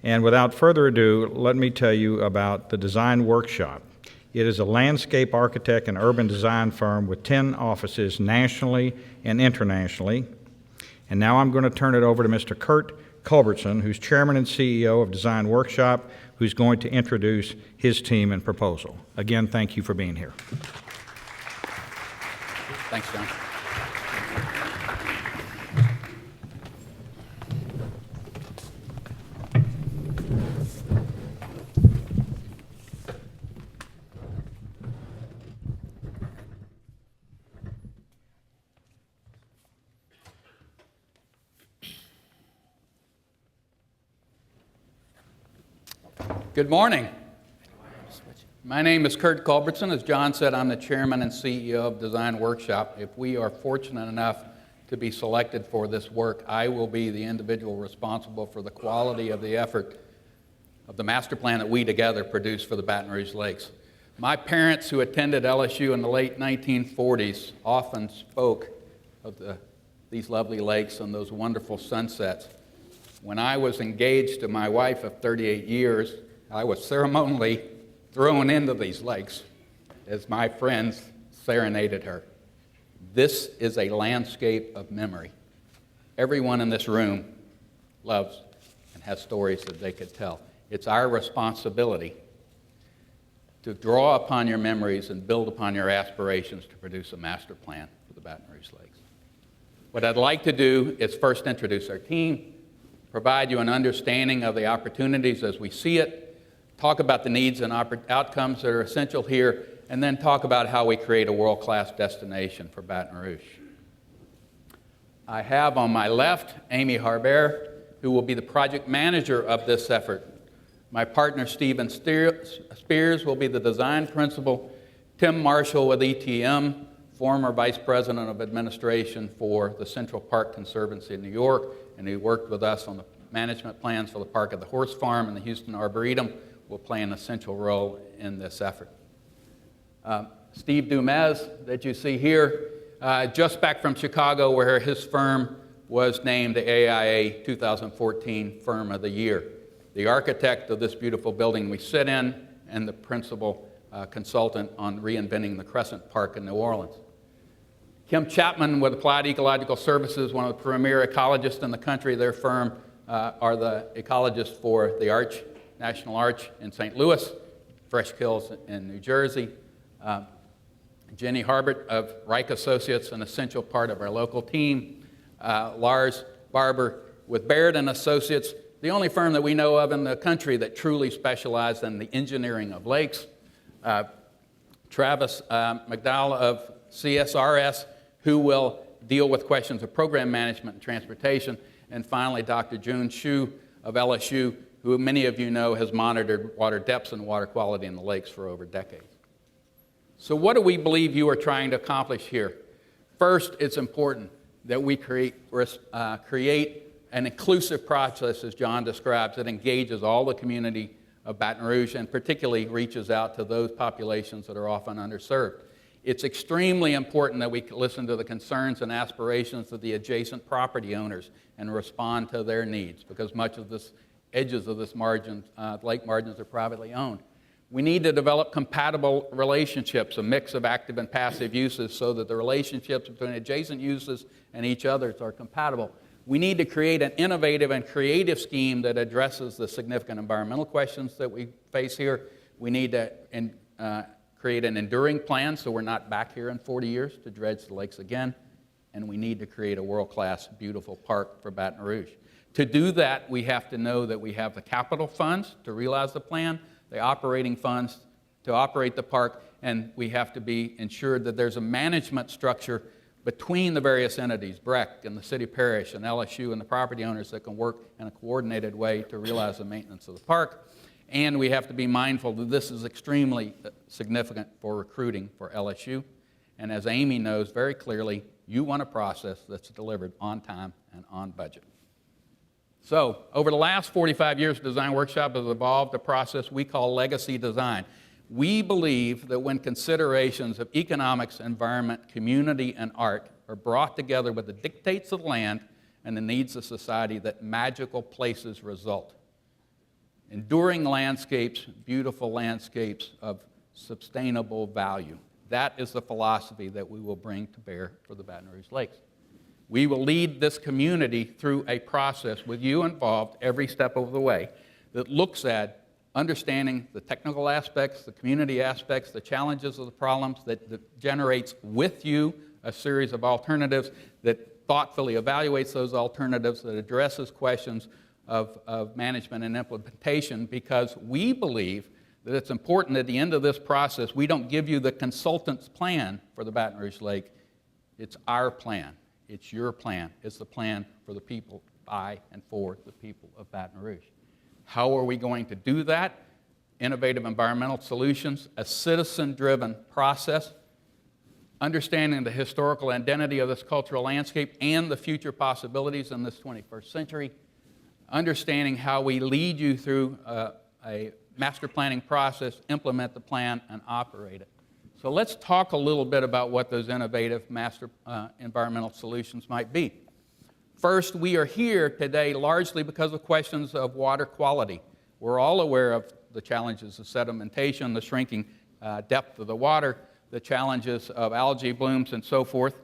And without further ado, let me tell you about the Design Workshop. It is a landscape architect and urban design firm with 10 offices nationally and internationally. And now I'm going to turn it over to Mr. Kurt Culbertson, who's chairman and CEO of Design Workshop, who's going to introduce his team and proposal. Again, thank you for being here. Thanks, John. Good morning. My name is Kurt Culbertson. As John said, I'm the chairman and CEO of Design Workshop. If we are fortunate enough to be selected for this work, I will be the individual responsible for the quality of the effort of the master plan that we together produced for the Baton Rouge Lakes. My parents, who attended LSU in the late 1940s, often spoke of these lovely lakes and those wonderful sunsets. When I was engaged to my wife of 38 years, I was ceremonially thrown into these lakes as my friends serenaded her. This is a landscape of memory. Everyone in this room loves and has stories that they could tell. It's our responsibility to draw upon your memories and build upon your aspirations to produce a master plan for the Baton Rouge Lakes. What I'd like to do is first introduce our team, provide you an understanding of the opportunities as we see it, talk about the needs and outcomes that are essential here, and then talk about how we create a world-class destination for Baton Rouge. I have on my left Amy Harbert, who will be the project manager of this effort. My partner Stephen Spears will be the design principal. Tim Marshall with ETM, former vice president of administration for the Central Park Conservancy in New York, and he worked with us on the management plans for the Park of the Horse Farm and the Houston Arboretum, will play an essential role in this effort. Steve Dumez, that you see here, just back from Chicago, where his firm was named the AIA 2014 Firm of the Year. The architect of this beautiful building we sit in, and the principal consultant on reinventing the Crescent Park in New Orleans. Kim Chapman with Applied Ecological Services, one of the premier ecologists in the country. Their firm are the ecologists for the Arch, National Arch in St. Louis, Fresh Kills in New Jersey. Jenny Harbert of Reich Associates, an essential part of our local team. Lars Barber with Baird and Associates, the only firm that we know of in the country that truly specializes in the engineering of lakes. Travis McDowell of CSRS, who will deal with questions of program management and transportation. And finally, Dr. June Hsu of LSU, who many of you know has monitored water depths and water quality in the lakes for over decades. So what do we believe you are trying to accomplish here? First, it's important that we create an inclusive process, as John describes, that engages all the community of Baton Rouge and particularly reaches out to those populations that are often underserved. It's extremely important that we listen to the concerns and aspirations of the adjacent property owners and respond to their needs, because much of this edges of this margin, lake margins are privately owned. We need to develop compatible relationships, a mix of active and passive uses, so that the relationships between adjacent uses and each other are compatible. We need to create an innovative and creative scheme that addresses the significant environmental questions that we face here. We need to create an enduring plan so we're not back here in 40 years to dredge the lakes again. And we need to create a world-class, beautiful park for Baton Rouge. To do that, we have to know that we have the capital funds to realize the plan, the operating funds to operate the park, and we have to be ensured that there's a management structure between the various entities, BREC and the city parish and LSU and the property owners, that can work in a coordinated way to realize the maintenance of the park. And we have to be mindful that this is extremely significant for recruiting for LSU. And as Amy knows very clearly, you want a process that's delivered on time and on budget. So, over the last 45 years, Design Workshop has evolved a process we call legacy design. We believe that when considerations of economics, environment, community, and art are brought together with the dictates of land and the needs of society, that magical places result. enduring landscapes, beautiful landscapes of sustainable value. That is the philosophy that we will bring to bear for the Baton Rouge Lakes. We will lead this community through a process with you involved every step of the way that looks at understanding the technical aspects, the community aspects, the challenges of the problems, that generates with you a series of alternatives, that thoughtfully evaluates those alternatives, that addresses questions of management and implementation, because we believe that it's important at the end of this process, we don't give you the consultant's plan for the Baton Rouge Lake. It's our plan. It's your plan. It's the plan for the people, by and for the people of Baton Rouge. How are we going to do that? Innovative environmental solutions, a citizen-driven process, understanding the historical identity of this cultural landscape and the future possibilities in this 21st century, understanding how we lead you through a master planning process, implement the plan, and operate it. So let's talk a little bit about what those innovative master environmental solutions might be. First, we are here today largely because of questions of water quality. We're all aware of the challenges of sedimentation, the shrinking depth of the water, the challenges of algae blooms, and so forth.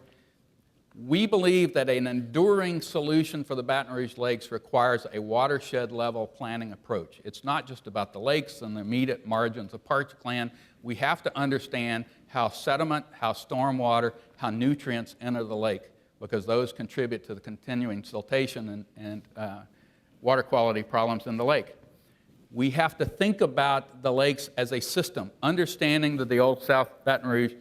We believe that an enduring solution for the Baton Rouge Lakes requires a watershed-level planning approach. It's not just about the lakes and the immediate margins of parkland. We have to understand how sediment, how stormwater, how nutrients enter the lake, because those contribute to the continuing siltation and water quality problems in the lake. We have to think about the lakes as a system, understanding that the old South Baton Rouge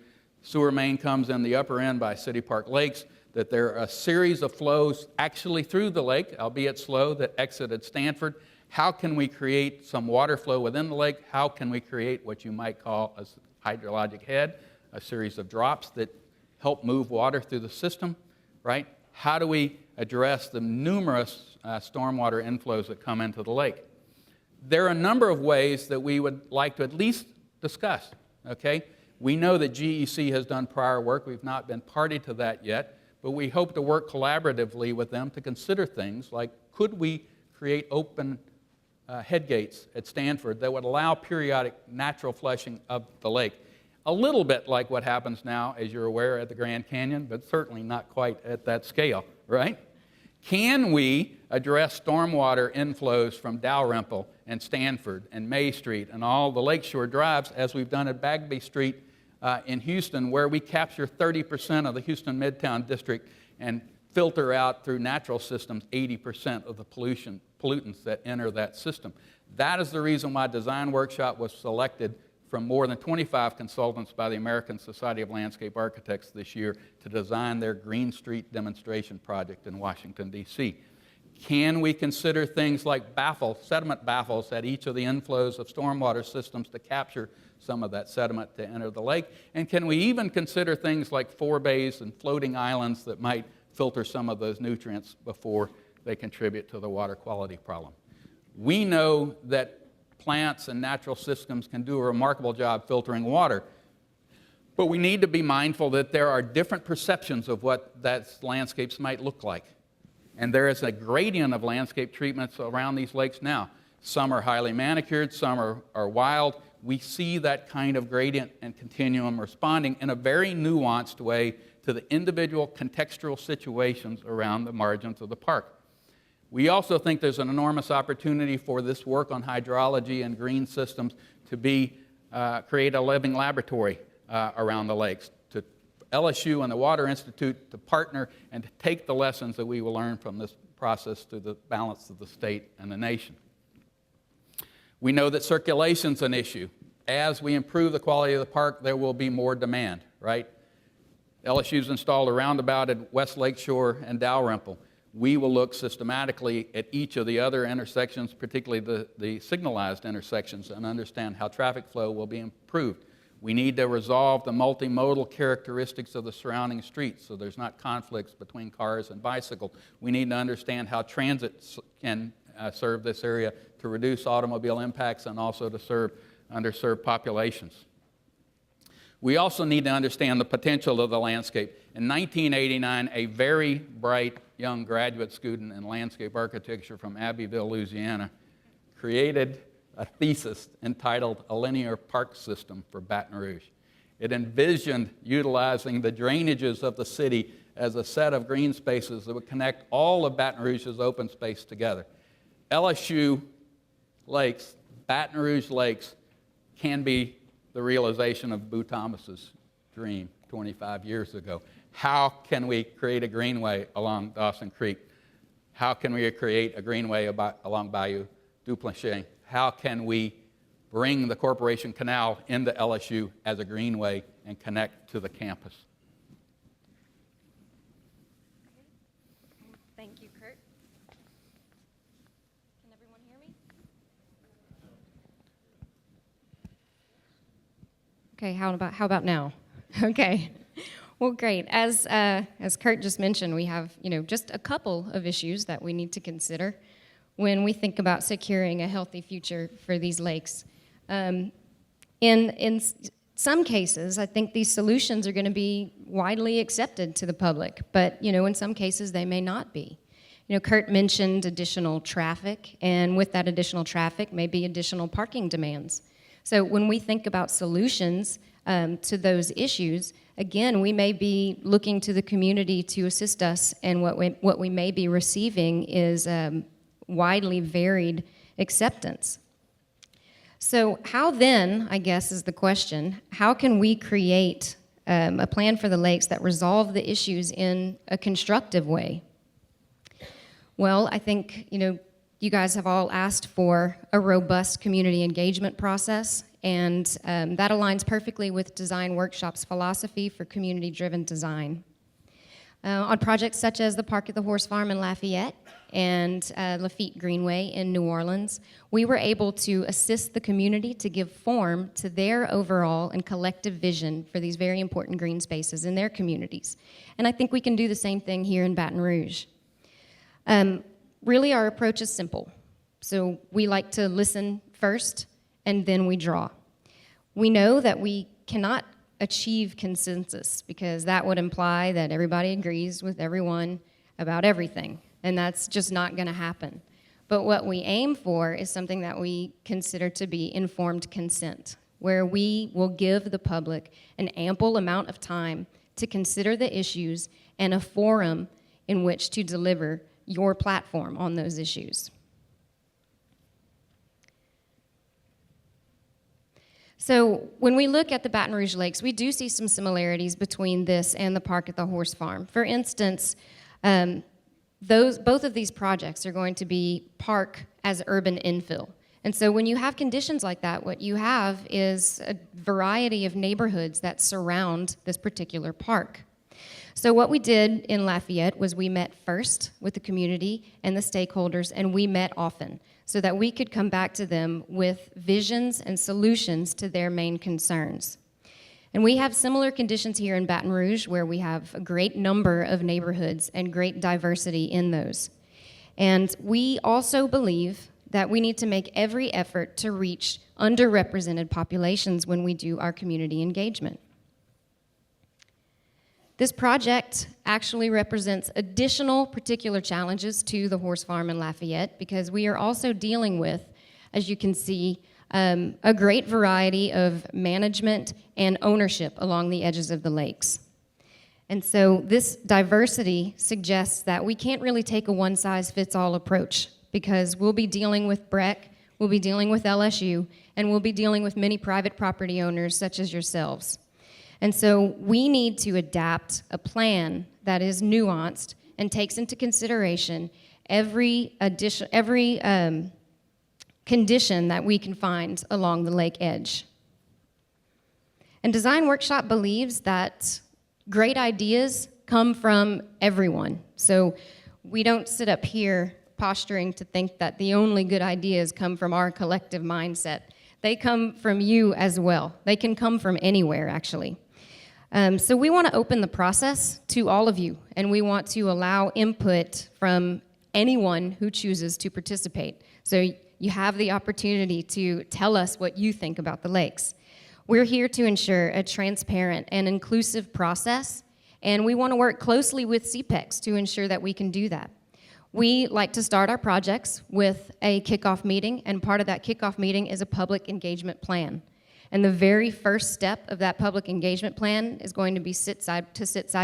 sewer main comes in the upper end by City Park Lakes, that there are a series of flows actually through the lake, albeit slow, that exited Stanford. How can we create some water flow within the lake? How can we create what you might call a hydrologic head, a series of drops that help move water through the system, right? How do we address the numerous stormwater inflows that come into the lake? There are a number of ways that we would like to at least discuss, okay? We know that GEC has done prior work. We've not been party to that yet, but we hope to work collaboratively with them to consider things like, could we create open headgates at Stanford that would allow periodic natural flushing of the lake? A little bit like what happens now, as you're aware, at the Grand Canyon, but certainly not quite at that scale, right? Can we address stormwater inflows from Dalrymple and Stanford and May Street and all the lakeshore drives, as we've done at Bagby Street in Houston, where we capture 30% of the Houston Midtown District and filter out through natural systems 80% of the pollutants that enter that system? That is the reason why Design Workshop was selected from more than 25 consultants by the American Society of Landscape Architects this year to design their Green Street demonstration project in Washington, D.C. Can we consider things like sediment baffles at each of the inflows of stormwater systems to capture some of that sediment to enter the lake? And can we even consider things like forebays and floating islands that might filter some of those nutrients before they contribute to the water quality problem? We know that plants and natural systems can do a remarkable job filtering water, but we need to be mindful that there are different perceptions of what that landscapes might look like. And there is a gradient of landscape treatments around these lakes now. Some are highly manicured, some are wild. We see that kind of gradient and continuum responding in a very nuanced way to the individual contextual situations around the margins of the park. We also think there's an enormous opportunity for this work on hydrology and green systems to create a living laboratory around the lakes, to LSU and the Water Institute to partner and to take the lessons that we will learn from this process to the balance of the state and the nation. We know that circulation's an issue. As we improve the quality of the park, there will be more demand, right? LSU's installed a roundabout at West Lakeshore and Dalrymple. We will look systematically at each of the other intersections, particularly the signalized intersections, and understand how traffic flow will be improved. We need to resolve the multimodal characteristics of the surrounding streets so there's not conflicts between cars and bicycles. We need to understand how transit can serve this area to reduce automobile impacts and also to serve underserved populations. We also need to understand the potential of the landscape. In 1989, a very bright young graduate student in landscape architecture from Abbeville, Louisiana, created a thesis entitled A Linear Park System for Baton Rouge. It envisioned utilizing the drainages of the city as a set of green spaces that would connect all of Baton Rouge's open space together. LSU lakes, Baton Rouge lakes, can be the realization of Boo Thomas's dream 25 years ago. How can we create a greenway along Dawson Creek? How can we create a greenway along Bayou du Plancher? How can we bring the Corporation Canal into LSU as a greenway and connect to the campus? Thank you, Kurt. Can everyone hear me? Okay, how about now? Okay. Well, great. As Kurt just mentioned, we have, just a couple of issues that we need to consider when we think about securing a healthy future for these lakes. In some cases, I think these solutions are going to be widely accepted to the public, but, in some cases they may not be. Kurt mentioned additional traffic, and with that additional traffic, maybe additional parking demands. So when we think about solutions to those issues, again, we may be looking to the community to assist us, and what we may be receiving is widely varied acceptance. So how then, I guess, is the question, how can we create a plan for the lakes that resolve the issues in a constructive way? Well, I think, you guys have all asked for a robust community engagement process, and that aligns perfectly with Design Workshop's philosophy for community-driven design. On projects such as the Park at the Horse Farm in Lafayette and Lafitte Greenway in New Orleans, we were able to assist the community to give form to their overall and collective vision for these very important green spaces in their communities. And I think we can do the same thing here in Baton Rouge. Really, our approach is simple. So we like to listen first, and then we draw. We know that we cannot achieve consensus because that would imply that everybody agrees with everyone about everything, and that's just not going to happen. But what we aim for is something that we consider to be informed consent, where we will give the public an ample amount of time to consider the issues and a forum in which to deliver your platform on those issues. So when we look at the Baton Rouge Lakes, we do see some similarities between this and the Park at the Horse Farm. For instance, both of these projects are going to be park as urban infill. And so when you have conditions like that, what you have is a variety of neighborhoods that surround this particular park. So what we did in Lafayette was we met first with the community and the stakeholders, and we met often so that we could come back to them with visions and solutions to their main concerns. And we have similar conditions here in Baton Rouge, where we have a great number of neighborhoods and great diversity in those. And we also believe that we need to make every effort to reach underrepresented populations when we do our community engagement. This project actually represents additional particular challenges to the horse farm in Lafayette because we are also dealing with, as you can see, a great variety of management and ownership along the edges of the lakes. And so this diversity suggests that we can't really take a one-size-fits-all approach because we'll be dealing with BREC, we'll be dealing with LSU, and we'll be dealing with many private property owners such as yourselves. And so we need to adapt a plan that is nuanced and takes into consideration every condition that we can find along the lake edge. And Design Workshop believes that great ideas come from everyone. So we don't sit up here posturing to think that the only good ideas come from our collective mindset. They come from you as well. They can come from anywhere, actually. So we want to open the process to all of you, and we want to allow input from anyone who chooses to participate. So you have the opportunity to tell us what you think about the lakes. We're here to ensure a transparent and inclusive process, and we want to work closely with CPEX to ensure that we can do that. We like to start our projects with a kickoff meeting, and part of that kickoff meeting is a public engagement plan. And the very first step of that public engagement plan is going to be sit side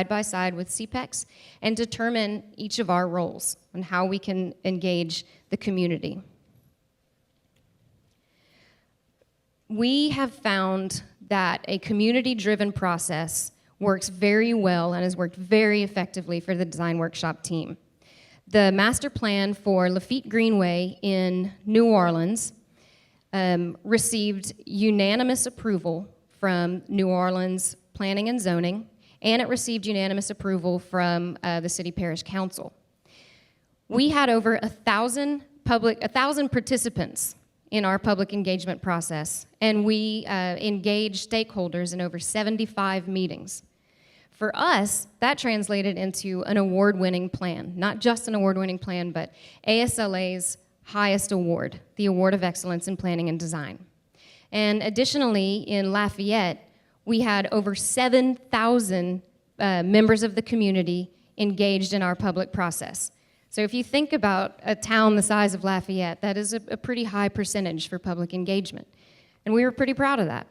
by side with CPEX and determine each of our roles and how we can engage the community. We have found that a community-driven process works very well and has worked very effectively for the design workshop team. The master plan for Lafitte Greenway in New Orleans received unanimous approval from New Orleans Planning and Zoning, and it received unanimous approval from the City Parish Council. We had over 1,000 participants in our public engagement process, and we engaged stakeholders in over 75 meetings. For us, that translated into an award-winning plan, not just an award-winning plan, but ASLA's highest award, the Award of Excellence in Planning and Design. And additionally, in Lafayette, we had over 7,000 members of the community engaged in our public process. So if you think about a town the size of Lafayette, that is a pretty high percentage for public engagement. And we were pretty proud of that.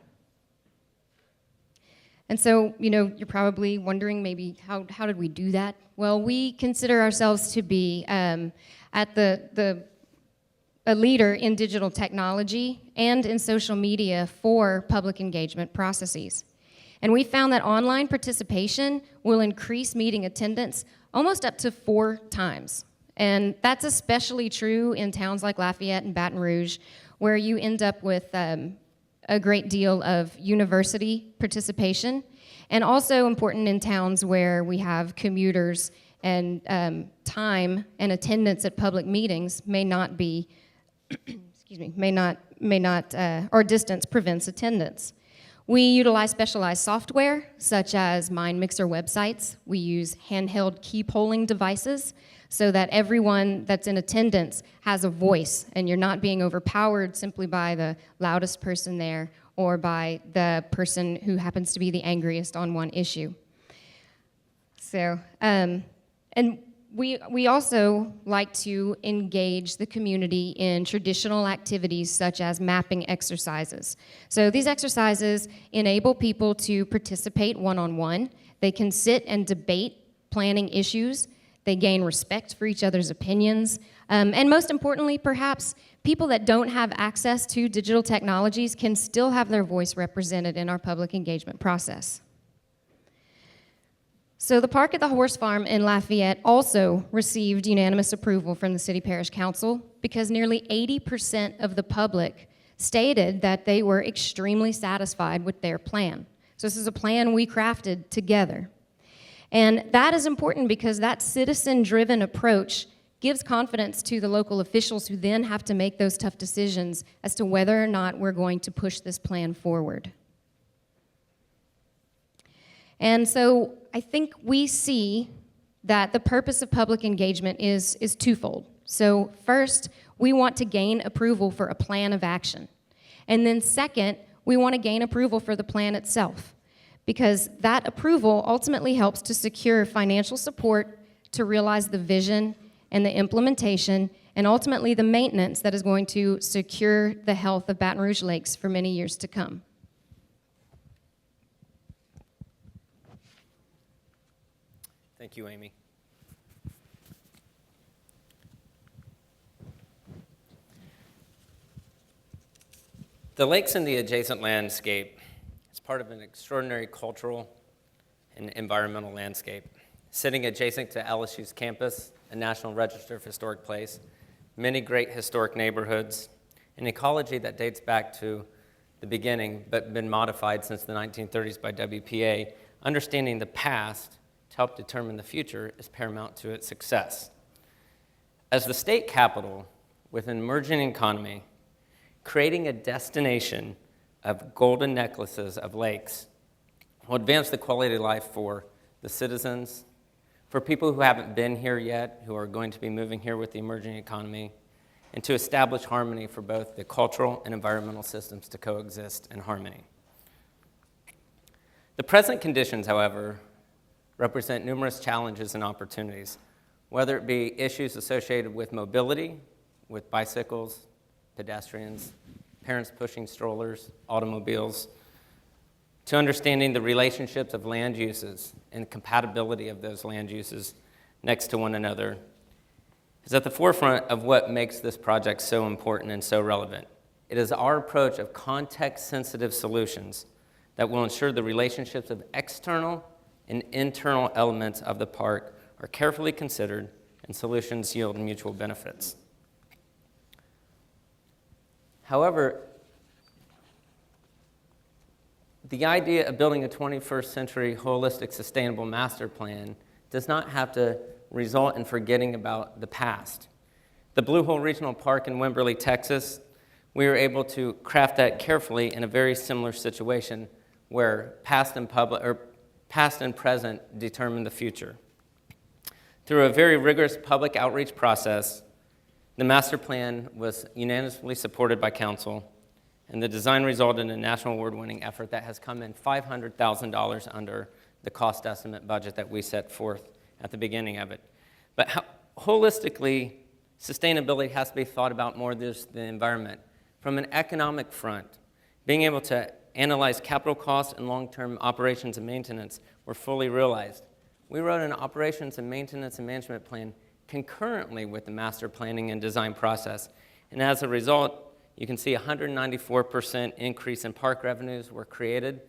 And so, you're probably wondering maybe how did we do that? Well, we consider ourselves to be a leader in digital technology and in social media for public engagement processes. And we found that online participation will increase meeting attendance almost up to 4 times. And that's especially true in towns like Lafayette and Baton Rouge, where you end up with a great deal of university participation, and also important in towns where we have commuters and time and attendance at public meetings may not be or distance prevents attendance. We utilize specialized software, such as Mind Mixer websites. We use handheld key polling devices so that everyone that's in attendance has a voice, and you're not being overpowered simply by the loudest person there or by the person who happens to be the angriest on one issue. So, and we also like to engage the community in traditional activities such as mapping exercises. So these exercises enable people to participate one-on-one. They can sit and debate planning issues. They gain respect for each other's opinions. And most importantly, perhaps, people that don't have access to digital technologies can still have their voice represented in our public engagement process. So the park at the Horse Farm in Lafayette also received unanimous approval from the City Parish Council because nearly 80% of the public stated that they were extremely satisfied with their plan. So this is a plan we crafted together. And that is important because that citizen-driven approach gives confidence to the local officials who then have to make those tough decisions as to whether or not we're going to push this plan forward. And so I think we see that the purpose of public engagement is twofold. So first, we want to gain approval for a plan of action. And then second, we want to gain approval for the plan itself, because that approval ultimately helps to secure financial support to realize the vision and the implementation and ultimately the maintenance that is going to secure the health of Baton Rouge Lakes for many years to come. Thank you, Amy. The lakes and the adjacent landscape is part of an extraordinary cultural and environmental landscape. Sitting adjacent to LSU's campus, a National Register of Historic Place, many great historic neighborhoods, an ecology that dates back to the beginning but been modified since the 1930s by WPA, understanding the past to help determine the future is paramount to its success. As the state capital with an emerging economy, creating a destination of golden necklaces of lakes will advance the quality of life for the citizens, for people who haven't been here yet, who are going to be moving here with the emerging economy, and to establish harmony for both the cultural and environmental systems to coexist in harmony. The present conditions, however, represent numerous challenges and opportunities. whether it be issues associated with mobility, with bicycles, pedestrians, parents pushing strollers, automobiles, to understanding the relationships of land uses and compatibility of those land uses next to one another, is at the forefront of what makes this project so important and so relevant. It is our approach of context-sensitive solutions that will ensure the relationships of external and internal elements of the park are carefully considered and solutions yield mutual benefits. However, the idea of building a 21st century holistic sustainable master plan does not have to result in forgetting about the past. The Blue Hole Regional Park in Wimberley, Texas, we were able to craft that carefully in a very similar situation where past and present determine the future. Through a very rigorous public outreach process, the master plan was unanimously supported by council, and the design resulted in a national award-winning effort that has come in $500,000 under the cost estimate budget that we set forth at the beginning of it. But holistically, sustainability has to be thought about more than just the environment. From an economic front, being able to analyze capital costs and long-term operations and maintenance were fully realized. We wrote an operations and maintenance and management plan concurrently with the master planning and design process. And as a result, you can see 194% increase in park revenues were created.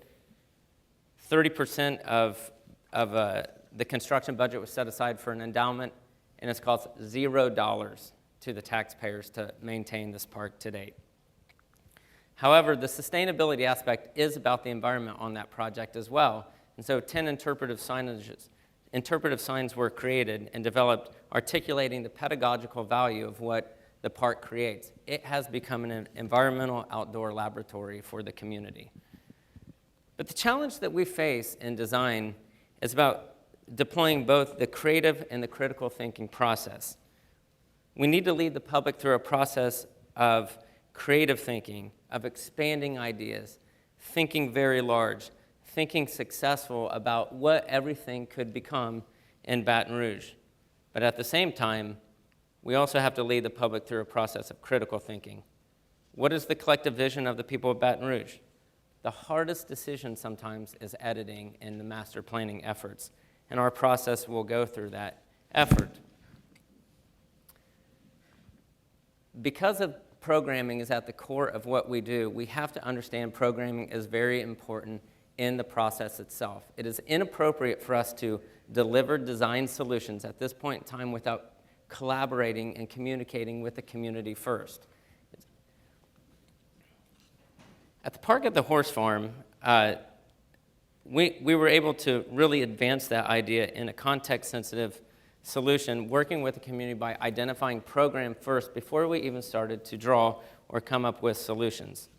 30% of the construction budget was set aside for an endowment, and it's cost $0 to the taxpayers to maintain this park to date. However, the sustainability aspect is about the environment on that project as well. And so 10 interpretive signs were created and developed, articulating the pedagogical value of what the park creates. It has become an environmental outdoor laboratory for the community. But the challenge that we face in design is about deploying both the creative and the critical thinking process. We need to lead the public through a process of creative thinking, of expanding ideas, thinking very large, thinking successful about what everything could become in Baton Rouge. But at the same time, we also have to lead the public through a process of critical thinking. What is the collective vision of the people of Baton Rouge? The hardest decision sometimes is editing in the master planning efforts, and our process will go through that effort. Because of programming is at the core of what we do, we have to understand programming is very important in the process itself. It is inappropriate for us to deliver design solutions at this point in time without collaborating and communicating with the community first. At the park at the horse farm, we were able to really advance that idea in a context-sensitive solution, working with the community by identifying program first before we even started to draw or come up with solutions.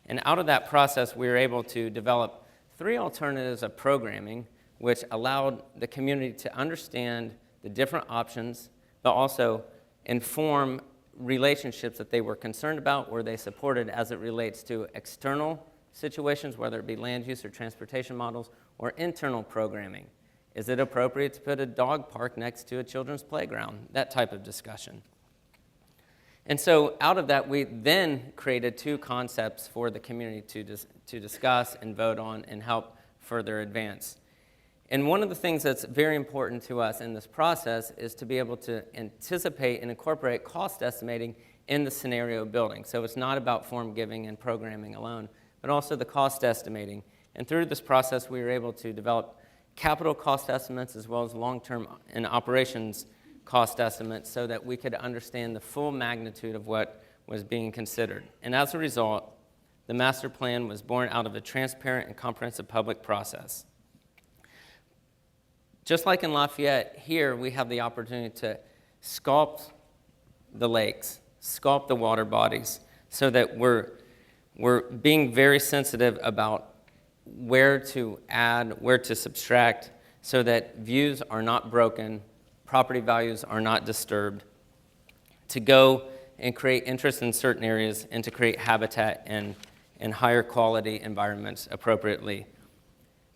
And out of that process, we were able to develop 3 alternatives of programming, which allowed the community to understand the different options, but also inform relationships that they were concerned about or they supported as it relates to external situations, whether it be land use or transportation models, or internal programming. Is it appropriate to put a dog park next to a children's playground? That type of discussion. And so out of that, we then created 2 concepts for the community to discuss and vote on and help further advance. And one of the things that's very important to us in this process is to be able to anticipate and incorporate cost estimating in the scenario building. So it's not about form giving and programming alone, but also the cost estimating. And through this process, we were able to develop capital cost estimates as well as long-term and operations cost estimates so that we could understand the full magnitude of what was being considered. And as a result, the master plan was born out of a transparent and comprehensive public process. Just like in Lafayette, here we have the opportunity to sculpt the lakes, sculpt the water bodies, so that we're being very sensitive about where to add, where to subtract, so that views are not broken, property values are not disturbed, to go and create interest in certain areas and to create habitat and higher quality environments appropriately.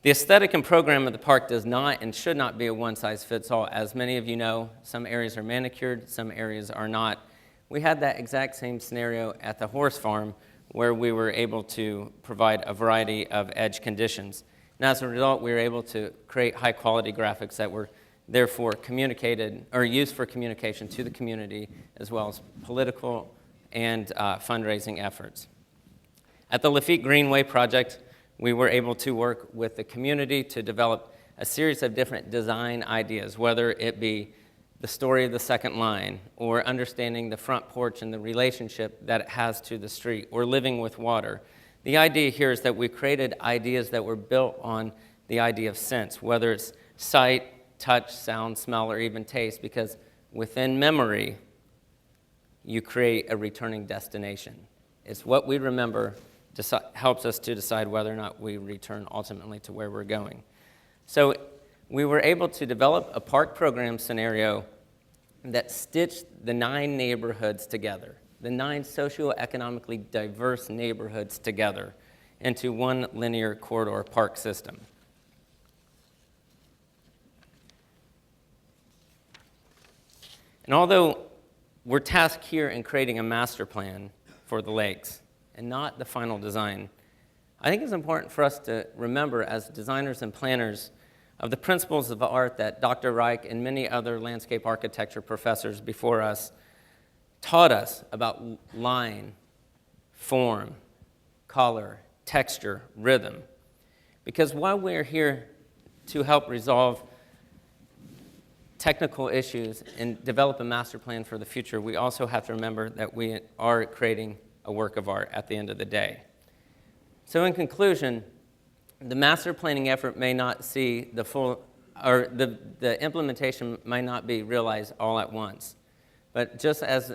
The aesthetic and program of the park does not and should not be a one-size-fits-all. As many of you know, some areas are manicured, some areas are not. We had that exact same scenario at the horse farm where we were able to provide a variety of edge conditions. And as a result, we were able to create high-quality graphics that were therefore communicated or used for communication to the community as well as political and fundraising efforts. At the Lafitte Greenway project, we were able to work with the community to develop a series of different design ideas, whether it be the story of the second line, or understanding the front porch and the relationship that it has to the street, or living with water. The idea here is that we created ideas that were built on the idea of sense, whether it's sight, touch, sound, smell, or even taste, because within memory, you create a returning destination. It's what we remember helps us to decide whether or not we return ultimately to where we're going. So we were able to develop a park program scenario that stitched the 9 neighborhoods together, the 9 socioeconomically diverse neighborhoods together into one linear corridor park system. And although we're tasked here in creating a master plan for the lakes and not the final design, I think it's important for us to remember as designers and planners of the principles of art that Dr. Reich and many other landscape architecture professors before us taught us about line, form, color, texture, rhythm. Because while we're here to help resolve technical issues and develop a master plan for the future, we also have to remember that we are creating a work of art at the end of the day. So in conclusion, the master planning effort may not see the full, or the implementation might not be realized all at once. But just as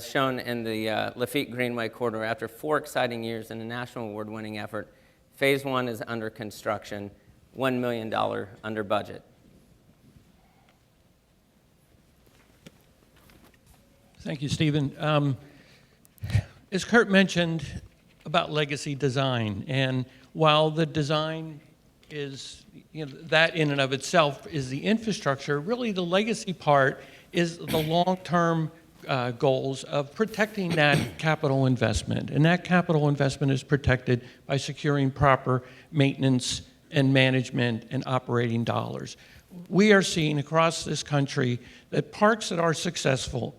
shown in the Lafitte Greenway corridor, after 4 exciting years in a national award-winning effort, Phase 1 is under construction, $1 million under budget. Thank you, Stephen. As Kurt mentioned about legacy design, and while the design is, that in and of itself is the infrastructure, really the legacy part is the long-term goals of protecting that capital investment. And that capital investment is protected by securing proper maintenance and management and operating dollars. We are seeing across this country that parks that are successful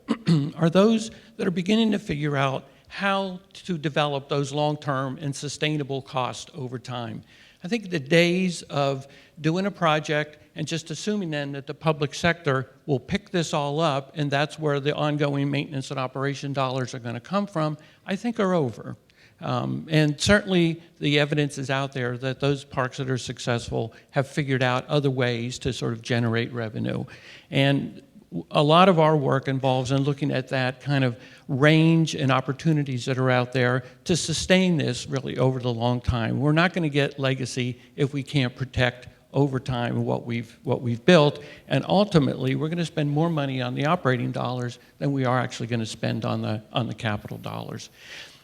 are those that are beginning to figure out how to develop those long-term and sustainable costs over time. I think the days of doing a project and just assuming then that the public sector will pick this all up and that's where the ongoing maintenance and operation dollars are going to come from, I think are over. And certainly the evidence is out there that those parks that are successful have figured out other ways to sort of generate revenue. And a lot of our work involves in looking at that kind of range and opportunities that are out there to sustain this really over the long time. We're not going to get legacy if we can't protect over time what we've built, and ultimately we're going to spend more money on the operating dollars than we are actually going to spend on the capital dollars.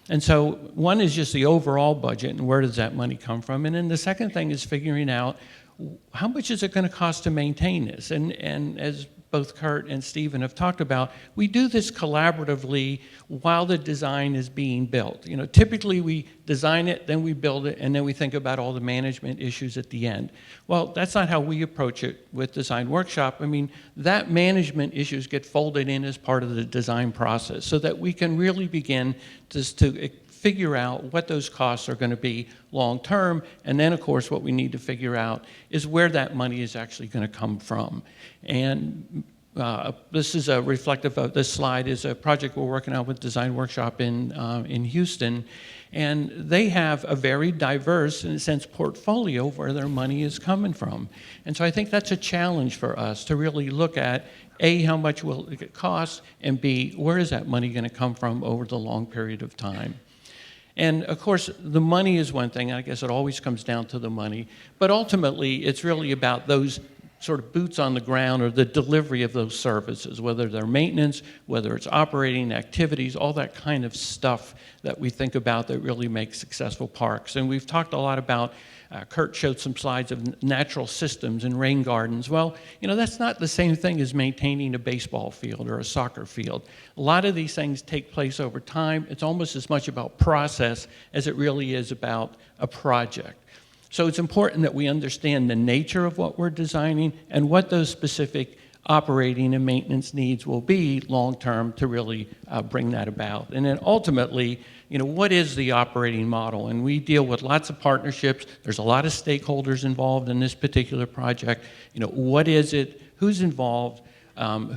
And so one is just the overall budget and where does that money come from, and then the second thing is figuring out how much is it going to cost to maintain this, and as both Kurt and Stephen have talked about, we do this collaboratively while the design is being built. Typically we design it, then we build it, and then we think about all the management issues at the end. Well, that's not how we approach it with Design Workshop. I mean, that management issues get folded in as part of the design process so that we can really begin to figure out what those costs are going to be long term, and then of course what we need to figure out is where that money is actually going to come from. And this is a reflective of this slide is a project we're working on with Design Workshop in Houston, and they have a very diverse, in a sense, portfolio of where their money is coming from. And so I think that's a challenge for us to really look at A, how much will it cost, and B, where is that money going to come from over the long period of time. And of course, the money is one thing. I guess it always comes down to the money. But ultimately, it's really about those sort of boots on the ground or the delivery of those services, whether they're maintenance, whether it's operating activities, all that kind of stuff that we think about that really makes successful parks. And we've talked a lot about, Kurt showed some slides of natural systems and rain gardens. Well, that's not the same thing as maintaining a baseball field or a soccer field. A lot of these things take place over time. It's almost as much about process as it really is about a project. So it's important that we understand the nature of what we're designing and what those specific operating and maintenance needs will be long-term to really bring that about. And then ultimately, what is the operating model? And we deal with lots of partnerships. There's a lot of stakeholders involved in this particular project. What is it? Who's involved?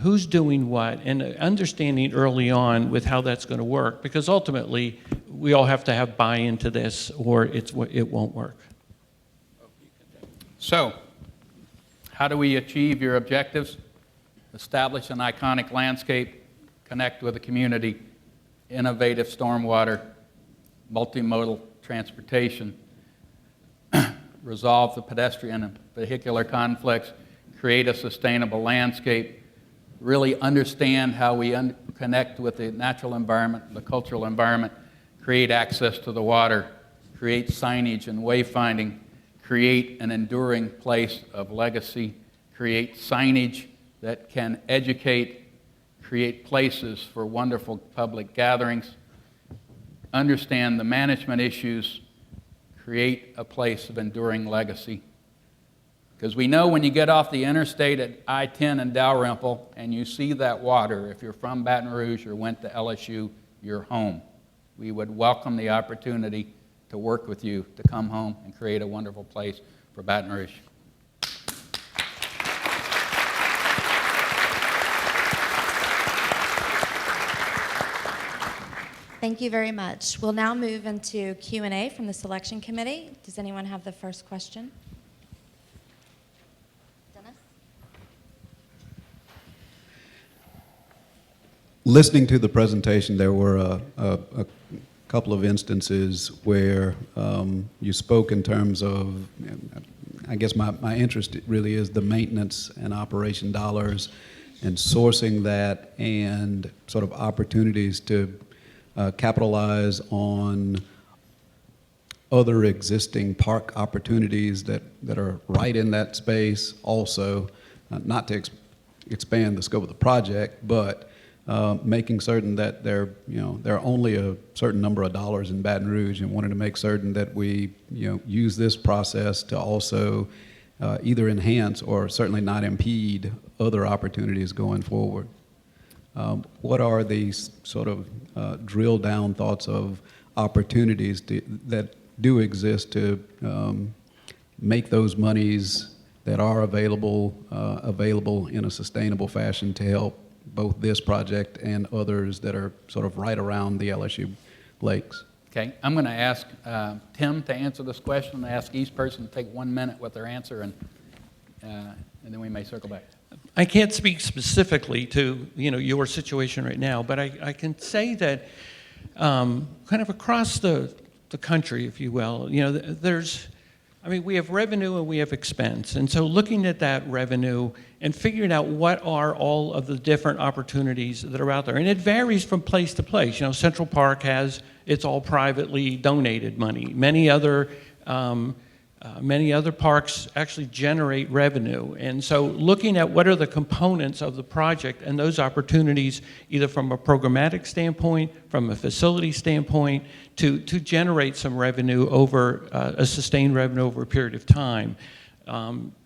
Who's doing what? And understanding early on with how that's going to work, because ultimately, we all have to have buy-in to this or it won't work. So, how do we achieve your objectives? Establish an iconic landscape, connect with the community, innovative stormwater, multimodal transportation, resolve the pedestrian and vehicular conflicts, create a sustainable landscape, really understand how we connect with the natural environment, the cultural environment, create access to the water, create signage and wayfinding, create an enduring place of legacy, create signage that can educate, create places for wonderful public gatherings, understand the management issues, create a place of enduring legacy. Because we know when you get off the interstate at I-10 in Dalrymple and you see that water, if you're from Baton Rouge or went to LSU, you're home. We would welcome the opportunity to work with you to come home and create a wonderful place for Baton Rouge. Thank you very much. We'll now move into Q&A from the selection committee. Does anyone have the first question? Dennis? Listening to the presentation, there were a couple of instances where you spoke in terms of, I guess my interest really is the maintenance and operation dollars and sourcing that and sort of opportunities to capitalize on other existing park opportunities that are right in that space also, not to expand the scope of the project, but making certain that there are only a certain number of dollars in Baton Rouge, and wanted to make certain that we use this process to also either enhance or certainly not impede other opportunities going forward. What are these sort of drill down thoughts of opportunities that do exist to make those monies that are available in a sustainable fashion to help both this project and others that are sort of right around the LSU lakes? Okay, I'm going to ask Tim to answer this question. I ask each person to take 1 minute with their answer, and then we may circle back. I can't speak specifically to your situation right now, but I can say that kind of across the country, if you will, we have revenue and we have expense, and so looking at that revenue and figuring out what are all of the different opportunities that are out there, and it varies from place to place. Central Park it's all privately donated money. Many other parks actually generate revenue. And so looking at what are the components of the project and those opportunities, either from a programmatic standpoint, from a facility standpoint, to generate some revenue over a sustained revenue over a period of time.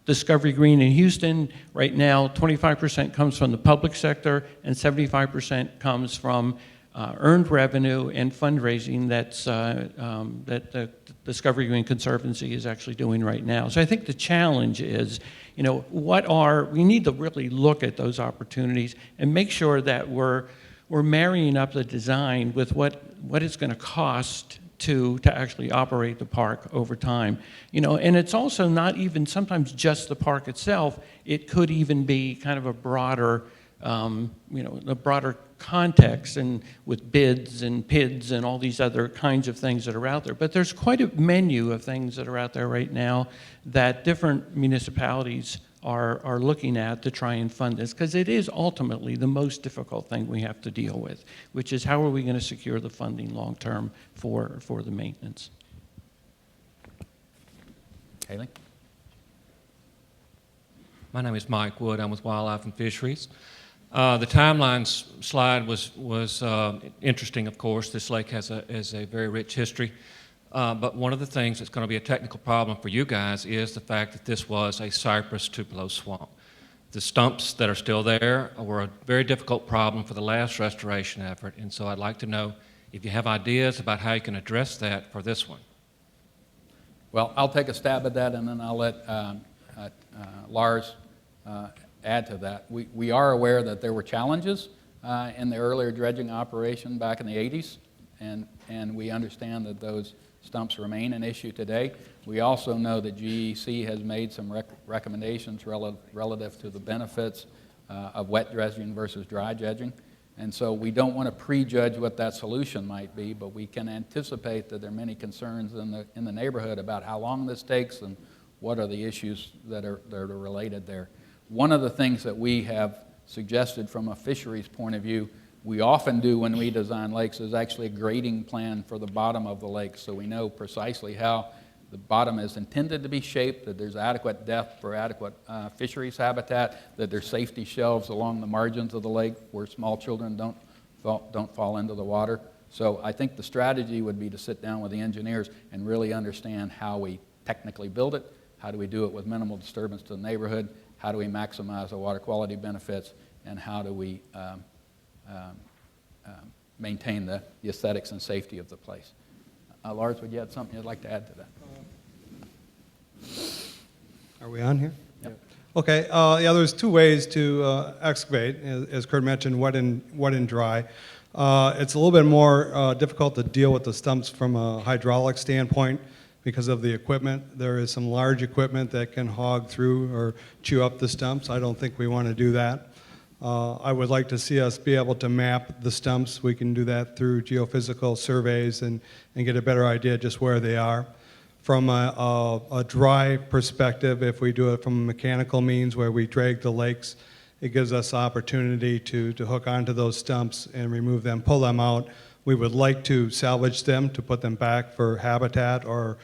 Discovery Green in Houston, right now, 25% comes from the public sector and 75% comes from earned revenue and fundraising that the Discovery Green Conservancy is actually doing right now. So I think the challenge is, we need to really look at those opportunities and make sure that we're marrying up the design with what it's going to cost to actually operate the park over time. And it's also not even sometimes just the park itself. It could even be kind of a broader context, and with bids and PIDs and all these other kinds of things that are out there. But there's quite a menu of things that are out there right now that different municipalities are looking at to try and fund this, because it is ultimately the most difficult thing we have to deal with, which is how are we going to secure the funding long term for the maintenance. Haley? My name is Mike Wood. I'm with Wildlife and Fisheries. The timeline slide was interesting, of course. This lake has a very rich history. But one of the things that's going to be a technical problem for you guys is the fact that this was a cypress tupelo swamp. The stumps that are still there were a very difficult problem for the last restoration effort, and so I'd like to know if you have ideas about how you can address that for this one. Well, I'll take a stab at that, and then I'll let Lars add to that. We are aware that there were challenges in the earlier dredging operation back in the 80s, and we understand that those stumps remain an issue today. We also know that GEC has made some recommendations relative to the benefits of wet dredging versus dry dredging. And so we don't want to prejudge what that solution might be, but we can anticipate that there are many concerns in the neighborhood about how long this takes and what are the issues that are related there. One of the things that we have suggested from a fisheries point of view, we often do when we design lakes, is actually a grading plan for the bottom of the lake, so we know precisely how the bottom is intended to be shaped, that there's adequate depth for adequate fisheries habitat, that there's safety shelves along the margins of the lake where small children don't fall into the water. So I think the strategy would be to sit down with the engineers and really understand how we technically build it, how do we do it with minimal disturbance to the neighborhood, how do we maximize the water quality benefits, and how do we maintain the aesthetics and safety of the place. Lars, would you add something you'd like to add to that? Are we on here? Yep. Okay. Yeah, there's two ways to excavate, as Kurt mentioned, wet and dry. It's a little bit more difficult to deal with the stumps from a hydraulic standpoint because of the equipment. There is some large equipment that can hog through or chew up the stumps. I don't think we want to do that. I would like to see us be able to map the stumps. We can do that through geophysical surveys and get a better idea just where they are. From a dry perspective, if we do it from a mechanical means where we drag the lakes, it gives us opportunity to hook onto those stumps and remove them, pull them out. We would like to salvage them to put them back for habitat, or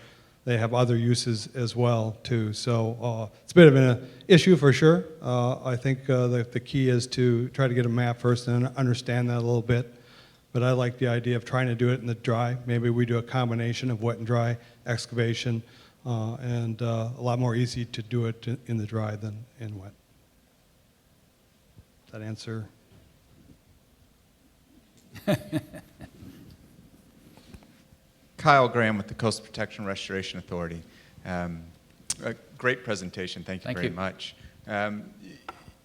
they have other uses as well too. So it's a bit of an issue for sure. I think the key is to try to get a map first and understand that a little bit. But I like the idea of trying to do it in the dry. Maybe we do a combination of wet and dry excavation, and a lot more easy to do it in the dry than in wet. Does that answer? Kyle Graham with the Coastal Protection Restoration Authority. A great presentation. Thank you very much.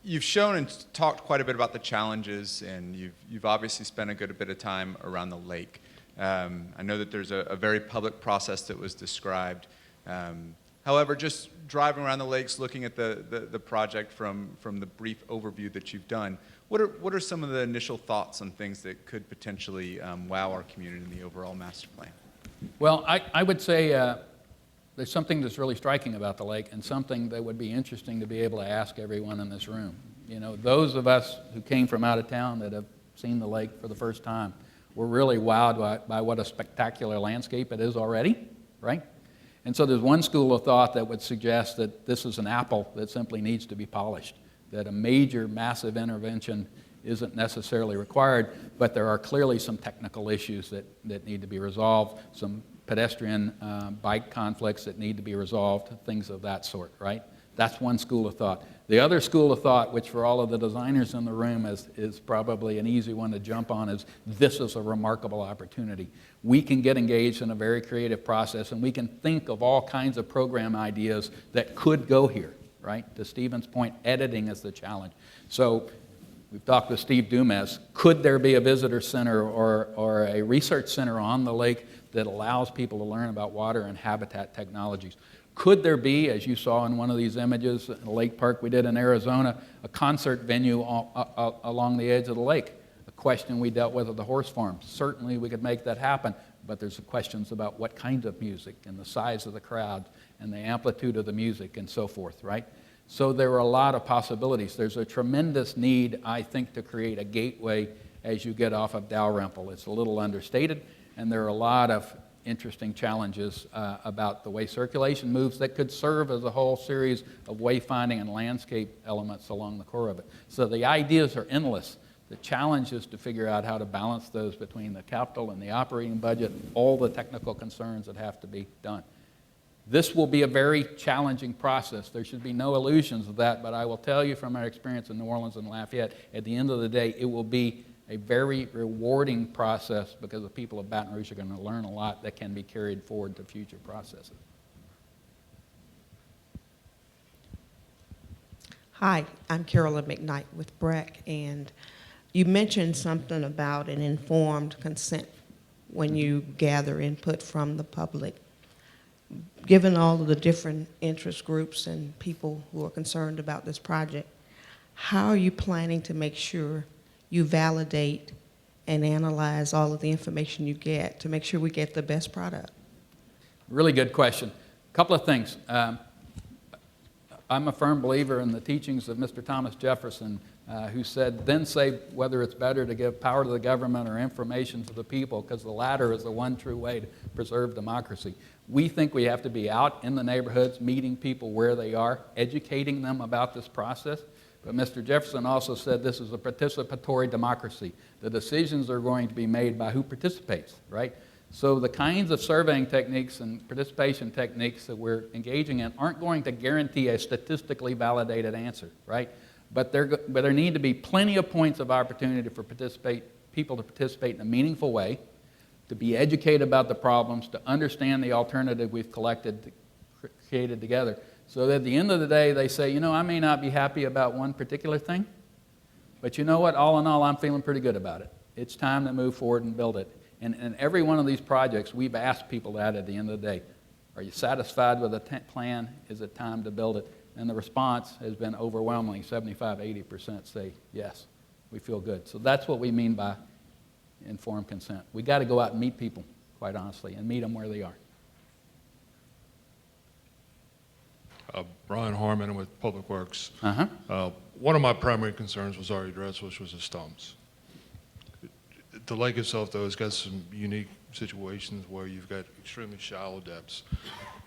You've shown and talked quite a bit about the challenges, and you've obviously spent a good bit of time around the lake. I know that there's a very public process that was described. However, just driving around the lakes, looking at the project from the brief overview that you've done, what are some of the initial thoughts on things that could potentially wow our community in the overall master plan? Well, I would say there's something that's really striking about the lake, and something that would be interesting to be able to ask everyone in this room. You know, those of us who came from out of town that have seen the lake for the first time, we're really wowed by what a spectacular landscape it is already, right? And so there's one school of thought that would suggest that this is an apple that simply needs to be polished, that a major, massive intervention isn't necessarily required, but there are clearly some technical issues that need to be resolved, some pedestrian bike conflicts that need to be resolved, things of that sort, right? That's one school of thought. The other school of thought, which for all of the designers in the room is probably an easy one to jump on, is this is a remarkable opportunity. We can get engaged in a very creative process, and we can think of all kinds of program ideas that could go here, right? To Stephen's point, editing is the challenge. So we've talked with Steve Dumas. Could there be a visitor center or a research center on the lake that allows people to learn about water and habitat technologies? Could there be, as you saw in one of these images in a lake park we did in Arizona, a concert venue along the edge of the lake? A question we dealt with at the horse farm. Certainly we could make that happen, but there's questions about what kind of music and the size of the crowd and the amplitude of the music and so forth, right? So there are a lot of possibilities. There's a tremendous need, I think, to create a gateway as you get off of Dalrymple. It's a little understated, and there are a lot of interesting challenges about the way circulation moves that could serve as a whole series of wayfinding and landscape elements along the core of it. So the ideas are endless. The challenge is to figure out how to balance those between the capital and the operating budget, all the technical concerns that have to be done. This will be a very challenging process. There should be no illusions of that, but I will tell you from our experience in New Orleans and Lafayette, at the end of the day, it will be a very rewarding process because the people of Baton Rouge are going to learn a lot that can be carried forward to future processes. Hi, I'm Carolyn McKnight with BREC, and you mentioned something about an informed consent when you gather input from the public. Given all of the different interest groups and people who are concerned about this project, how are you planning to make sure you validate and analyze all of the information you get to make sure we get the best product? Really good question. A couple of things. I'm a firm believer in the teachings of Mr. Thomas Jefferson, who said, then say whether it's better to give power to the government or information to the people, because the latter is the one true way to preserve democracy. We think we have to be out in the neighborhoods, meeting people where they are, educating them about this process. But Mr. Jefferson also said this is a participatory democracy. The decisions are going to be made by who participates, right? So the kinds of surveying techniques and participation techniques that we're engaging in aren't going to guarantee a statistically validated answer, right? But there need to be plenty of points of opportunity for people to participate in a meaningful way, to be educated about the problems, to understand the alternative we've created together. So that at the end of the day, they say, you know, I may not be happy about one particular thing, but you know what? All in all, I'm feeling pretty good about it. It's time to move forward and build it. And every one of these projects, we've asked people that at the end of the day. Are you satisfied with the plan? Is it time to build it? And the response has been overwhelmingly 75–80% say yes, we feel good. So that's what we mean by informed consent. We got to go out and meet people, quite honestly, and meet them where they are. Brian Harmon with Public Works. Uh-huh. One of my primary concerns was already addressed, which was the stumps. The lake itself, though, has got some unique situations where you've got extremely shallow depths.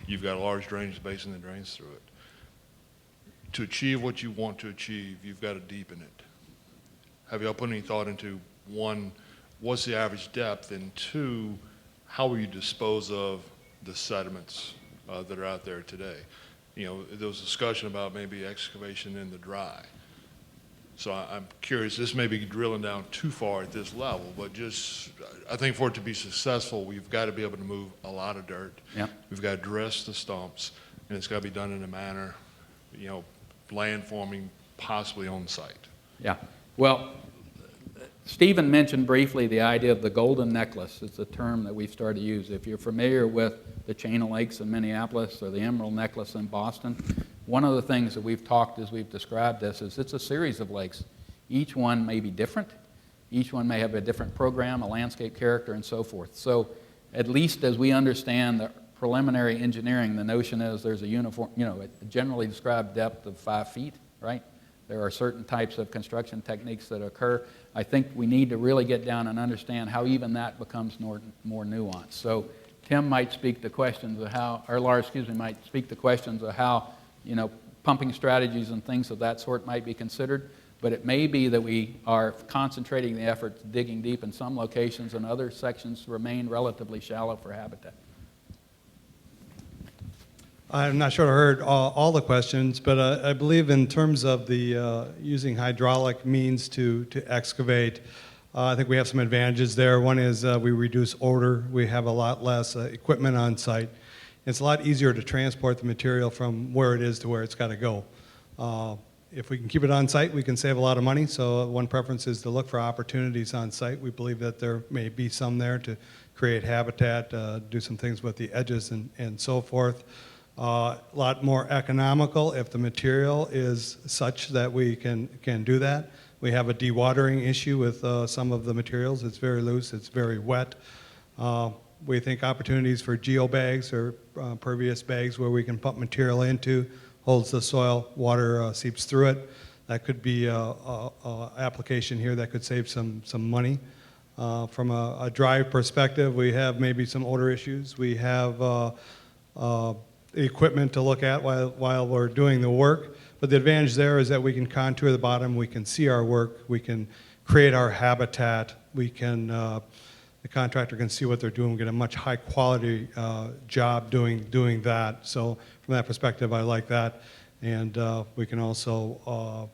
You've got a large drainage basin that drains through it. To achieve what you want to achieve, you've got to deepen it. Have y'all put any thought into, one, what's the average depth, and two, how will you dispose of the sediments that are out there today? You know, there was discussion about maybe excavation in the dry. So I'm curious, this may be drilling down too far at this level, but just, I think for it to be successful, we've got to be able to move a lot of dirt. Yep. We've got to dress the stumps, and it's got to be done in a manner, you know, landforming possibly on site. Yeah. Well, Stephen mentioned briefly the idea of the golden necklace. It's a term that we've started to use. If you're familiar with the chain of lakes in Minneapolis or the Emerald Necklace in Boston, one of the things that we've talked as we've described this is it's a series of lakes. Each one may be different. Each one may have a different program, a landscape character, and so forth. So at least as we understand the preliminary engineering, the notion is there's a uniform, a generally described depth of 5 feet, right? There are certain types of construction techniques that occur. I think we need to really get down and understand how even that becomes more nuanced. So Tim might speak to questions of how, or Laura, might speak to questions of how, pumping strategies and things of that sort might be considered. But it may be that we are concentrating the efforts, digging deep in some locations, and other sections remain relatively shallow for habitat. I'm not sure I heard all the questions, but I believe in terms of the using hydraulic means to excavate, I think we have some advantages there. One is we reduce odor. We have a lot less equipment on site. It's a lot easier to transport the material from where it is to where it's got to go. If we can keep it on site, we can save a lot of money. So one preference is to look for opportunities on site. We believe that there may be some there to create habitat, do some things with the edges and so forth. A lot more economical if the material is such that we can do that. We have a dewatering issue with some of the materials. It's very loose, it's very wet. We think opportunities for geobags or pervious bags where we can pump material into, holds the soil, water seeps through it. That could be a application here that could save some money. From a drive perspective, we have maybe some odor issues. We have equipment to look at while we're doing the work. But the advantage there is that we can contour the bottom, we can see our work, we can create our habitat, we can, the contractor can see what they're doing, we get a much high quality job doing that. So from that perspective, I like that. And we can also,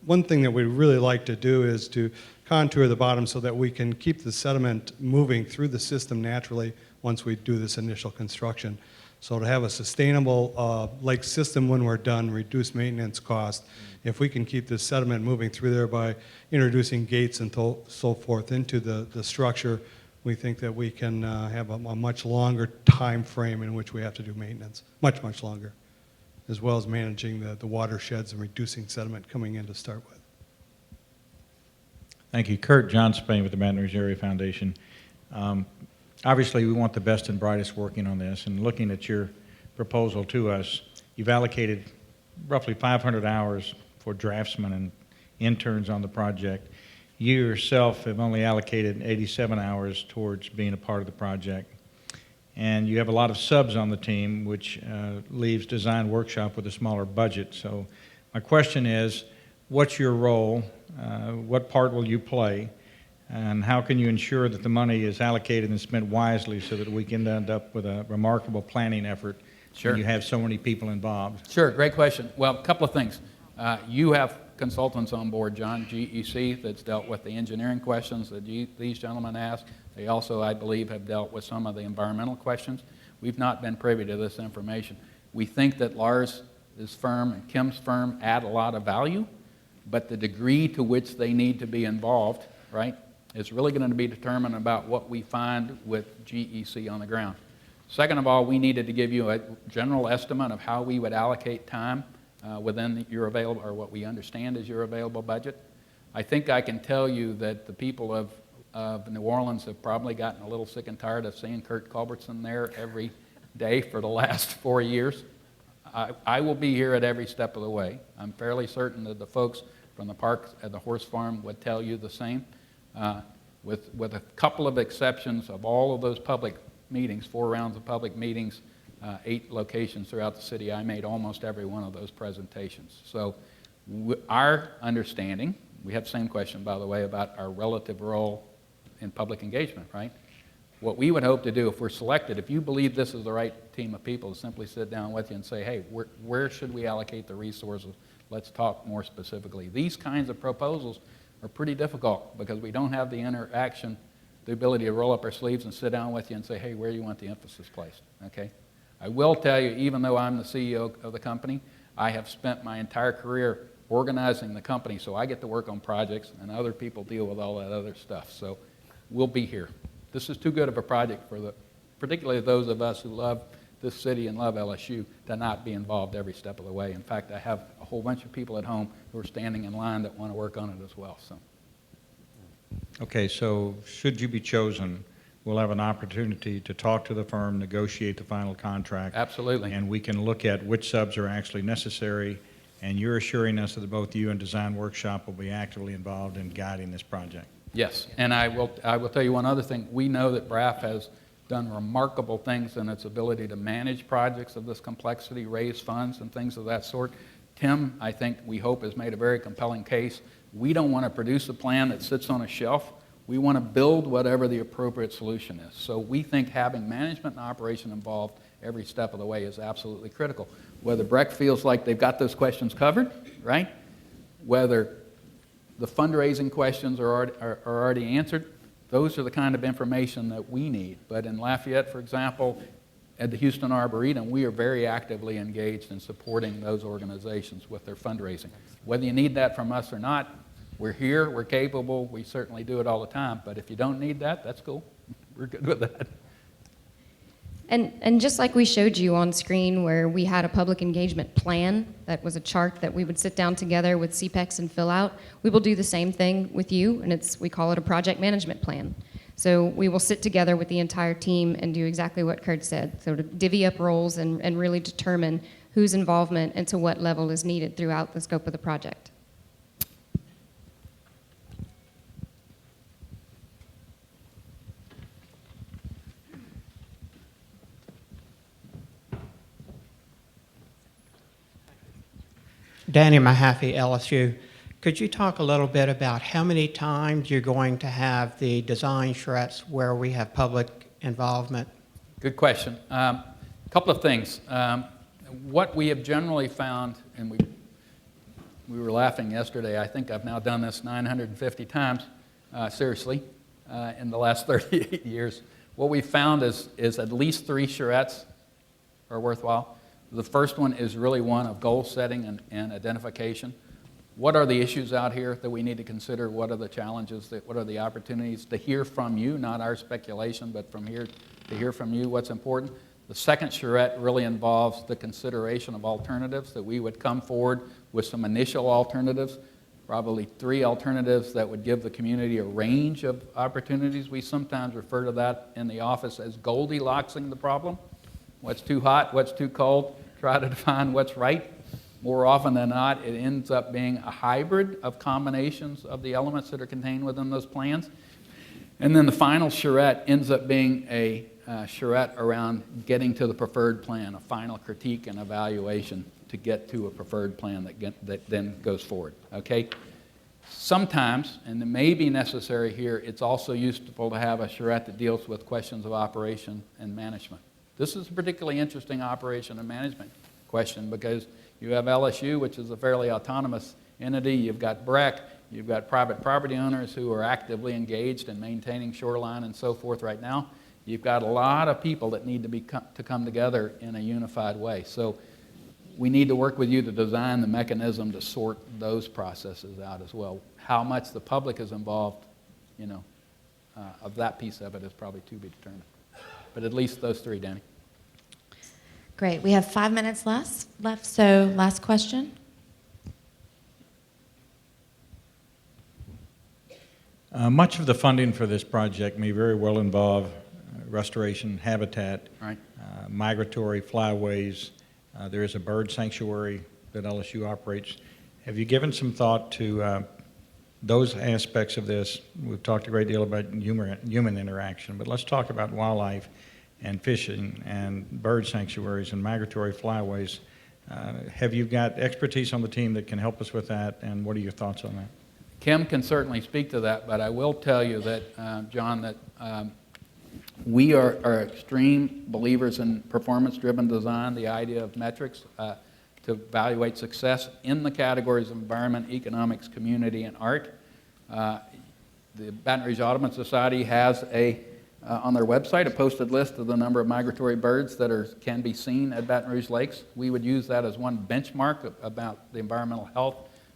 one thing that we really like to do is to contour the bottom so that we can keep the sediment moving through the system naturally once we do this initial construction. So to have a sustainable lake system when we're done, reduce maintenance costs, if we can keep the sediment moving through there by introducing gates and so forth into the structure, we think that we can have a much longer time frame in which we have to do maintenance, much, much longer, as well as managing the watersheds and reducing sediment coming in to start with. Thank you. Kurt, John Spain with the Baton Rouge Area Foundation. Obviously, we want the best and brightest working on this, and looking at your proposal to us, you've allocated roughly 500 hours for draftsmen and interns on the project. You yourself have only allocated 87 hours towards being a part of the project. And you have a lot of subs on the team, which leaves Design Workshop with a smaller budget. So my question is, what's your role? What part will you play? And how can you ensure that the money is allocated and spent wisely so that we can end up with a remarkable planning effort? Sure. When you have so many people involved. Sure, great question. Well, a couple of things. You have consultants on board, John, GEC, that's dealt with the engineering questions that these gentlemen asked. They also, I believe, have dealt with some of the environmental questions. We've not been privy to this information. We think that Lars' firm and Kim's firm add a lot of value, but the degree to which they need to be involved, right, is really going to be determined about what we find with GEC on the ground. Second of all, we needed to give you a general estimate of how we would allocate time within your available, or what we understand is your available budget. I think I can tell you that the people of New Orleans have probably gotten a little sick and tired of seeing Kurt Culbertson there every day for the last 4 years. I will be here at every step of the way. I'm fairly certain that the folks from the park at the horse farm would tell you the same. With a couple of exceptions of all of those public meetings, 4 rounds of public meetings, 8 locations throughout the city, I made almost every one of those presentations. So our understanding, we have the same question, by the way, about our relative role in public engagement, right? What we would hope to do if we're selected, if you believe this is the right team of people, to simply sit down with you and say, hey, where should we allocate the resources? Let's talk more specifically. These kinds of proposals are pretty difficult because we don't have the interaction, the ability to roll up our sleeves and sit down with you and say, hey, where do you want the emphasis placed, okay? I will tell you, even though I'm the CEO of the company, I have spent my entire career organizing the company, so I get to work on projects and other people deal with all that other stuff. So we'll be here. This is too good of a project for particularly those of us who love this city and love LSU to not be involved every step of the way. In fact, I have a whole bunch of people at home who are standing in line that want to work on it as well. So. Okay, so should you be chosen, we'll have an opportunity to talk to the firm, negotiate the final contract. Absolutely. And we can look at which subs are actually necessary, and you're assuring us that both you and Design Workshop will be actively involved in guiding this project. Yes, and I will tell you one other thing. We know that BRAF has done remarkable things in its ability to manage projects of this complexity, raise funds and things of that sort. Tim, I think, we hope, has made a very compelling case. We don't want to produce a plan that sits on a shelf. We want to build whatever the appropriate solution is. So we think having management and operation involved every step of the way is absolutely critical. Whether Breck feels like they've got those questions covered, right? Whether the fundraising questions are already answered, those are the kind of information that we need. But in Lafayette, for example, at the Houston Arboretum, we are very actively engaged in supporting those organizations with their fundraising. Whether you need that from us or not, we're here, we're capable, we certainly do it all the time. But if you don't need that, that's cool. We're good with that. And just like we showed you on screen where we had a public engagement plan, that was a chart that we would sit down together with CPEX and fill out, we will do the same thing with you, and we call it a project management plan. So we will sit together with the entire team and do exactly what Kurt said, so to divvy up roles and really determine whose involvement and to what level is needed throughout the scope of the project. Danny Mahaffey, LSU. Could you talk a little bit about how many times you're going to have the design charrettes where we have public involvement? Good question. A couple of things. What we have generally found, and we were laughing yesterday, I think I've now done this 950 times, seriously, in the last 38 years. What we found is at least 3 charrettes are worthwhile. The first one is really one of goal setting and identification. What are the issues out here that we need to consider? What are the challenges? What are the opportunities to hear from you, not our speculation, but from here to hear from you what's important? The second charrette really involves the consideration of alternatives, that we would come forward with some initial alternatives, probably 3 alternatives that would give the community a range of opportunities. We sometimes refer to that in the office as Goldilocks-ing the problem. What's too hot, what's too cold, try to define what's right. More often than not, it ends up being a hybrid of combinations of the elements that are contained within those plans. And then the final charrette ends up being a charrette around getting to the preferred plan, a final critique and evaluation to get to a preferred plan that then goes forward, okay? Sometimes, and it may be necessary here, it's also useful to have a charrette that deals with questions of operation and management. This is a particularly interesting operation and management question because you have LSU, which is a fairly autonomous entity. You've got BREC. You've got private property owners who are actively engaged in maintaining shoreline and so forth right now. You've got a lot of people that need to come together in a unified way. So we need to work with you to design the mechanism to sort those processes out as well. How much the public is involved, of that piece of it is probably to be determined. But at least those 3, Danny. Great. We have 5 minutes left, so last question. Much of the funding for this project may very well involve restoration, habitat, right. Migratory flyways. There is a bird sanctuary that LSU operates. Have you given some thought to those aspects of this? We've talked a great deal about human interaction, but let's talk about wildlife and fishing and bird sanctuaries and migratory flyways. Have you got expertise on the team that can help us with that, and what are your thoughts on that? Kim can certainly speak to that, but I will tell you that, John, that we are extreme believers in performance-driven design, the idea of metrics to evaluate success in the categories of environment, economics, community, and art. The Baton Rouge Audubon Society has on their website a posted list of the number of migratory birds that can be seen at Baton Rouge lakes. We would use that as one benchmark about the environmental health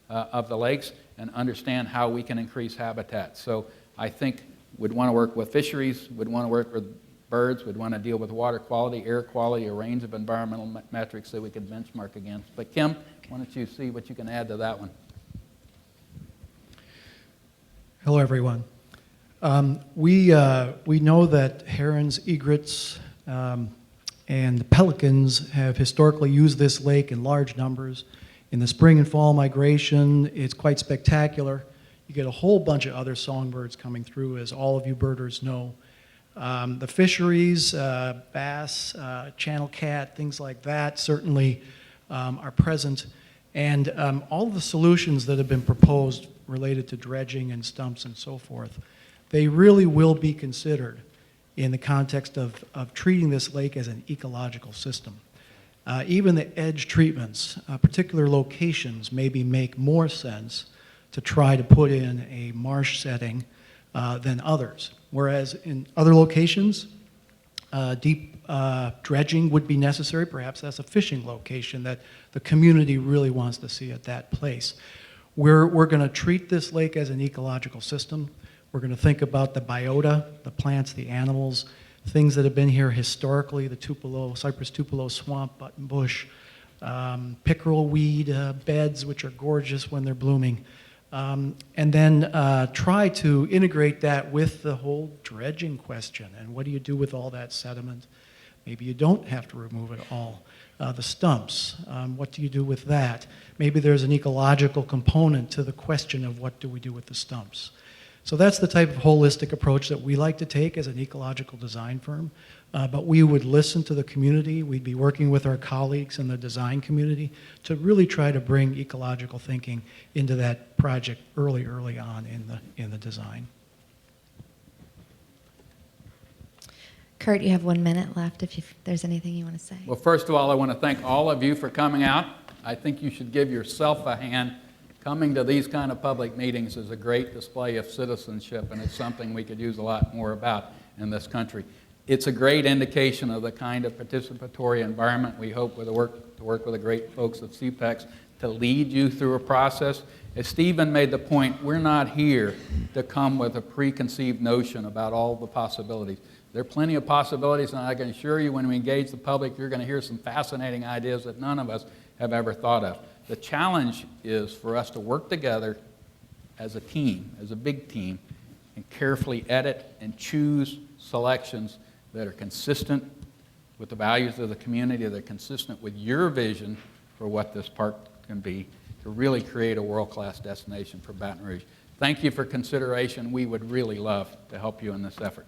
of the lakes and understand how we can increase habitat. So I think we'd want to work with fisheries, we'd want to work with birds, we'd want to deal with water quality, air quality, a range of environmental metrics that we could benchmark against. But Kim, why don't you see what you can add to that one? Hello, everyone. We know that herons, egrets, and pelicans have historically used this lake in large numbers. In the spring and fall migration, it's quite spectacular. You get a whole bunch of other songbirds coming through, as all of you birders know. The fisheries, bass, channel cat, things like that certainly are present. And all of the solutions that have been proposed related to dredging and stumps and so forth, they really will be considered in the context of treating this lake as an ecological system. Even the edge treatments, particular locations maybe make more sense to try to put in a marsh setting than others. Whereas in other locations, deep dredging would be necessary. Perhaps that's a fishing location that the community really wants to see at that place. We're going to treat this lake as an ecological system. We're going to think about the biota, the plants, the animals, things that have been here historically, the tupelo, cypress tupelo swamp, buttonbush, pickerel weed beds, which are gorgeous when they're blooming. And then try to integrate that with the whole dredging question. And what do you do with all that sediment? Maybe you don't have to remove it all. The stumps, what do you do with that? Maybe there's an ecological component to the question of what do we do with the stumps. So that's the type of holistic approach that we like to take as an ecological design firm. But we would listen to the community. We'd be working with our colleagues in the design community to really try to bring ecological thinking into that project early on in the design. Kurt, you have 1 minute left if there's anything you want to say. Well, first of all, I want to thank all of you for coming out. I think you should give yourself a hand. Coming to these kind of public meetings is a great display of citizenship, and it's something we could use a lot more about in this country. It's a great indication of the kind of participatory environment we hope to work with the great folks of CPEX to lead you through a process. As Stephen made the point, we're not here to come with a preconceived notion about all the possibilities. There are plenty of possibilities, and I can assure you when we engage the public, you're going to hear some fascinating ideas that none of us have ever thought of. The challenge is for us to work together as a team, as a big team, and carefully edit and choose selections that are consistent with the values of the community, that are consistent with your vision for what this park can be, to really create a world-class destination for Baton Rouge. Thank you for consideration. We would really love to help you in this effort.